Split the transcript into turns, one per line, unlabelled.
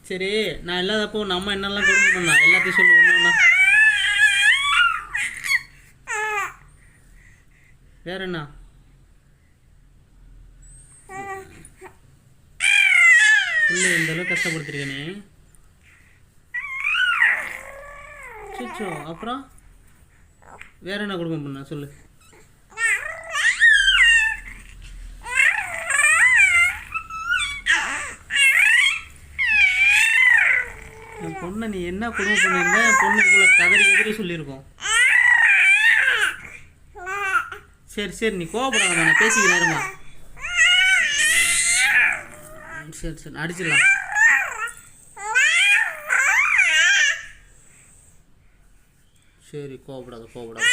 சரி, நான் இல்லாதப்போ உன் அம்மா என்னெல்லாம் கொடுமை பண்ணா எல்லாத்தையும் சொல்லு ஒன்று ஒன்றா. வேற என்ன? பிள்ளை இந்த அளவுக்கு கஷ்டப்படுத்திருக்க நீ. சுச்சோ, அப்புறம் வேற என்ன கொடுமை பண்ண சொல்லு. என் பொண்ணை நீ என்ன கொடுமை பண்ணியிருந்தா என் பொண்ணுக்குள்ள கதறி கதறி சொல்லியிருக்கோம். சரி சரி, நீ கோவப்படாத, நான் பேசிக்கிறேன் இருமா. சரி சரி, அடிச்சிடலாம். சரி, கோவப்படாத கோவப்படாத.